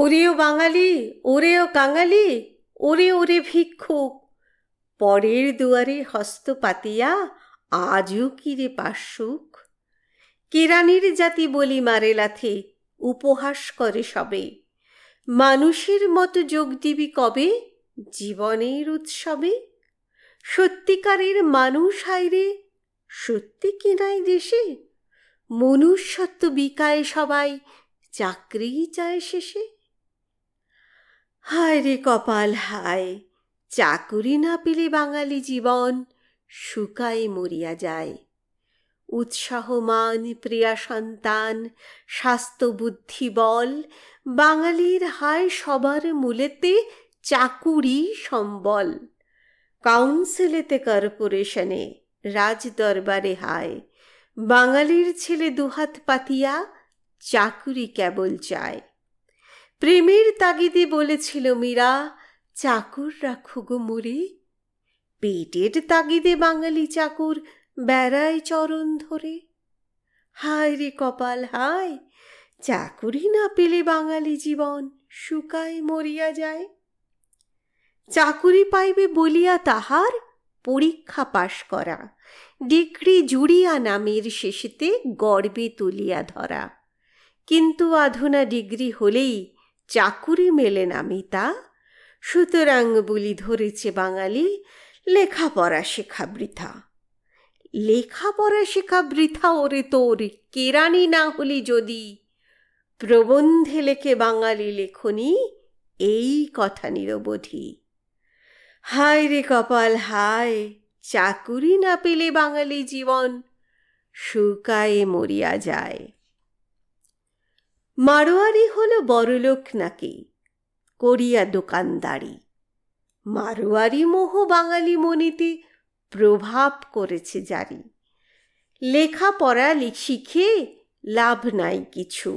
ওরেও বাঙালি, ওরেও কাঙালি, ওরে ওরে ভিক্ষুক, পরের দুয়ারে হস্ত পাতিয়া আজও কিরে পাশুক। কেরানির জাতি বলি মারে লাথে, উপহাস করে সবে, মানুষের মতো যোগ দিবি কবে জীবনের উৎসবে। সত্যিকারের মানুষ হায়রে, সত্যি কিনাই দেশে, মনুষ্যত্ব বিকায় সবাই, চাকরি চায় শেষে। হায় রে কপাল হায়, চাকুরি না পেলে বাঙালি জীবন শুকায় মরিয়া যায়। উৎসাহমান প্রিয়া সন্তান, স্বাস্থ্য বুদ্ধি বল, বাঙালির হায় সবার মূলেতে চাকুরি সম্বল। কাউন্সিলেতে কর্পোরেশনে রাজ দরবারে হায়, বাঙালির ছেলে দুহাত পাতিয়া চাকুরি কেবল চায়। প্রেমের তাগিদে বলেছিল মীরা, চাকর রাখো গো মুরে, পেটের তাগিদে বাঙালি চাকর বেড়ায় চরণ ধরে। হায় রে কপাল হায়, চাকুরি না পেলে বাঙালি জীবন শুকায় মরিয়া যায়। চাকুরি পাইবে বলিয়া তাহার পরীক্ষা পাশ করা, ডিগ্রি জুড়িয়া নামের শেষেতে গর্বে তুলিয়া ধরা। কিন্তু আধুনা ডিগ্রি হলেই চাকুরি মেলে না মিতা, সুতরাং বলি ধরেছে বাঙালি লেখাপড়া শেখা বৃথা। লেখাপড়া শেখা বৃথা ওরে তোর, কেরানি না হলি যদি, প্রবন্ধে লেখে বাঙালি লেখনি এই কথা নিরবধি। হায় রে কপাল হায়, চাকুরি না পেলে বাঙালি জীবন শুকায়ে মরিয়া যায়। মারোয়ারি হলো বড়লোক নাকি, করিয়া দোকানদারি। মারোয়ারি মোহ বাঙালি মনিতে প্রভাব করেছে জারি। লেখাপড়া শিখে লাভ নাই কিছু,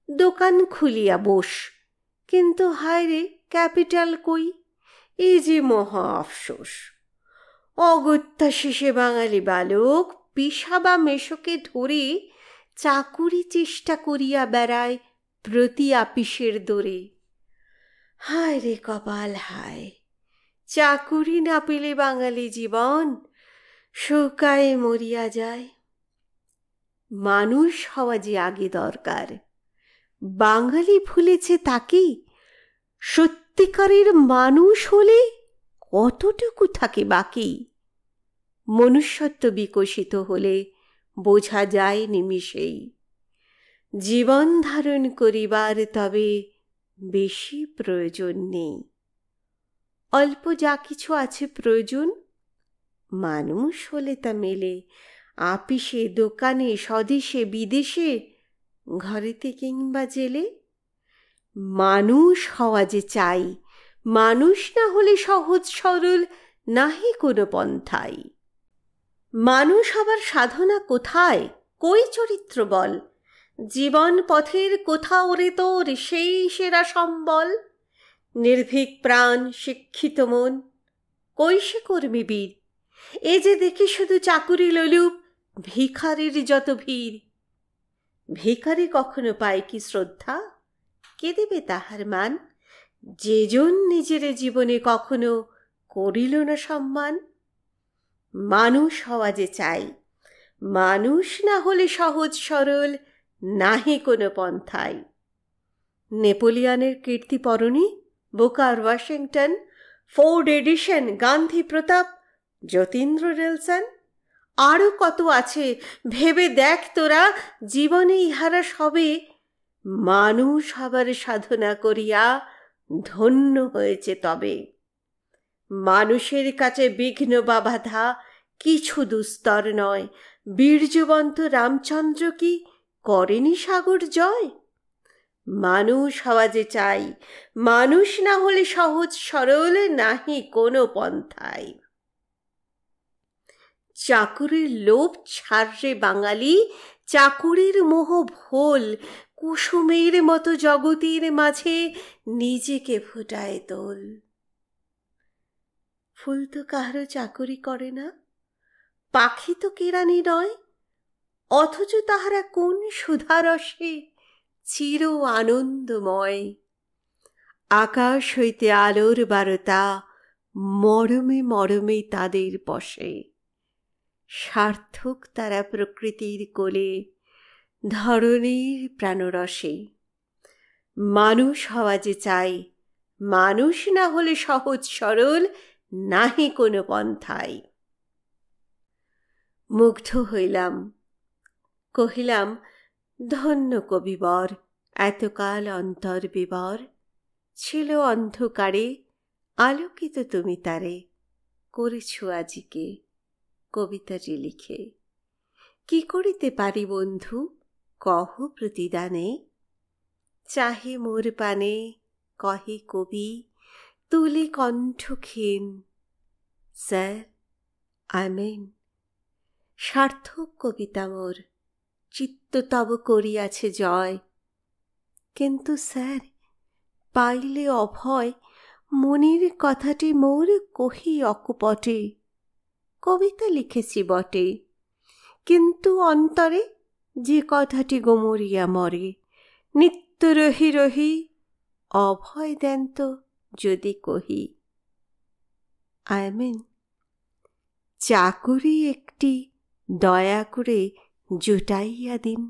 দোকান খুলিয়া বস, কিন্তু হায় রে ক্যাপিটাল কই, এই যে মহা আফসোস। অগত্যা শেষে বাঙালি বালক পিসা বা মেশোকে ধরে চাকুরি চেষ্টা করিয়া বেড়ায় প্রতি আপিসের দোরে। হায় রে কপাল হায়, চাকুরি না পেলে বাঙালি জীবন শুকায় মরিয়া যায়। মানুষ হওয়া যে আগে দরকার, বাঙালি ভুলেছে তাকেই। সত্যিকারের মানুষ হলে কতটুকু থাকে বাকি, মনুষ্যত্ব বিকশিত হলে বোঝা যায় নিমিষেই। জীবন ধারণ করিবার তবে বেশি প্রয়োজন নেই, অল্প যা কিছু আছে প্রয়োজন, মানুষ হলে তা মেলে আপিসে দোকানে স্বদেশে বিদেশে, ঘরেতে কিংবা জেলে। মানুষ হওয়া যে চাই, মানুষ না হলে সহজ সরল নাহি কোনো পন্থাই। মানুষ হবার সাধনা কোথায়, কই চরিত্র বল, জীবন পথের কোথাও রে তোর সেই সেরা সম্বল। নির্ভীক প্রাণ শিক্ষিত মন, কই সে কর্মী বীর, এ যে দেখি শুধু চাকুরি লোলুপ ভিখারির যত ভিড়। ভিখারি কখনো পায় কি শ্রদ্ধা, কে দেবে তাহার মান, যেজন নিজের জীবনে কখনো করিল না সম্মান। মানুষ হওয়া যে চাই, মানুষ না হলে সহজ সরল নাহি কোনো পন্থাই। নেপোলিয়নের কীর্তি পরণী, Booker Washington, Ford Edison, Gandhi Pratap, Jatindra Nelson, আরও কত আছে ভেবে দেখ তোরা, জীবনে ইহারা সবে মানুষ হবার সাধনা করিয়া ধন্য হয়েছে তবে। মানুষের কাছে বিঘ্ন বা বাধা কিছু দুস্তর নয়, বীর্যবন্ত রামচন্দ্র কি করেনি সাগর জয়। মানুষ হওয়া যে চাই, মানুষ না হলে সহজ সরল নাহি কোনো পন্থাই। চাকুরির লোভ ছাড়রে বাঙালি, চাকুরির মোহ ভোল, কুসুমের মতো জগতের মাঝে নিজেকে ফোটায় তোল। ফুল তো কাহারও চাকুরি করে না, পাখি তো কেরানি নয়, অথচ তাহারা কোন সুধারসে চির আনন্দময়। আকাশ হইতে আলোর বারতা মরমে মরমে তাদের বসে। সার্থক তারা প্রকৃতির কোলে, ধরণীর প্রাণরসে। মানুষ হওয়া যে চাই, মানুষ না হলে সহজ সরল নাহি কোনো পন্থায়। মুগ্ধ হইলাম, কহিলাম, ধন্য কবিবর, এতকাল অন্তর বিবর। ছিল অন্ধকারে, আলোকিত তুমি তারে করেছ আজিকে কবিতাটি লিখে। কি করিতে পারি বন্ধু কহ প্রতিদানে? চাহে মোর পানে কহে কবি, তুলে কণ্ঠ ক্ষীণ, স্যার আমেন। সার্থক কবিতা মোর, চিত্ত তব করিয়াছে জয়। কিন্তু স্যার পাইলে অভয়, মনের কথাটি মোর কহি অকপটে। কবিতা লিখেছি বটে, কিন্তু অন্তরে যে কথাটি গোমরিয়া মরে। নিত্য রহি রহি অভয় দেন তো যদি কহি। আমেন। চাকুরি একটি দয়া করে জুটাইয়া দিন।